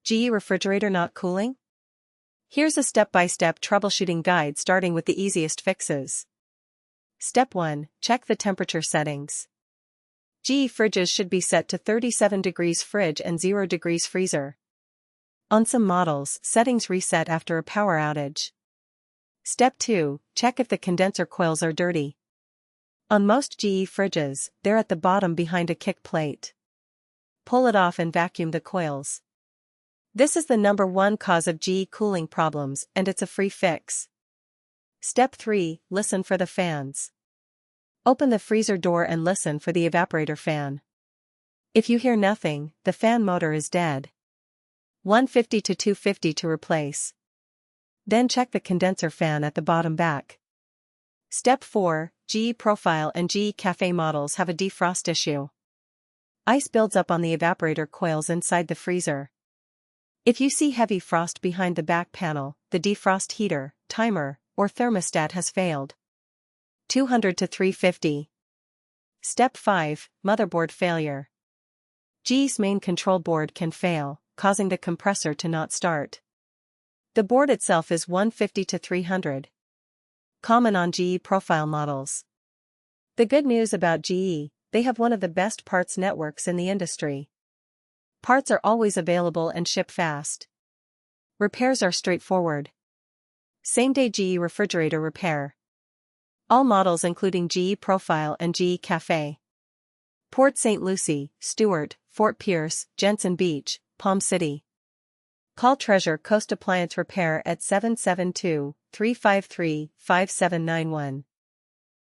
GE refrigerator not cooling? Here's a step-by-step troubleshooting guide starting with the easiest fixes. Step 1. Check the temperature settings. GE fridges should be set to 37 degrees fridge and 0 degrees freezer. On some models, settings reset after a power outage. Step 2. Check if the condenser coils are dirty. On most GE fridges, they're at the bottom behind a kick plate. Pull it off and vacuum the coils. This is the #1 cause of GE cooling problems, and it's a free fix. Step 3. Listen for the fans. Open the freezer door and listen for the evaporator fan. If you hear nothing, the fan motor is dead. 150 to 250 to replace. Then check the condenser fan at the bottom back. Step 4. GE Profile and GE Cafe models have a defrost issue. Ice builds up on the evaporator coils inside the freezer. If you see heavy frost behind the back panel, the defrost heater, timer, or thermostat has failed. 200 to 350. Step 5. Motherboard failure. GE's main control board can fail, causing the compressor to not start. The board itself is 150 to 300. Common on GE profile models. The good news about GE, they have one of the best parts networks in the industry. Parts are always available and ship fast. Repairs are straightforward. Same-day GE refrigerator repair. All models including GE Profile and GE Cafe. Port St. Lucie, Stewart, Fort Pierce, Jensen Beach, Palm City. Call Treasure Coast Appliance Repair at 772-353-5791.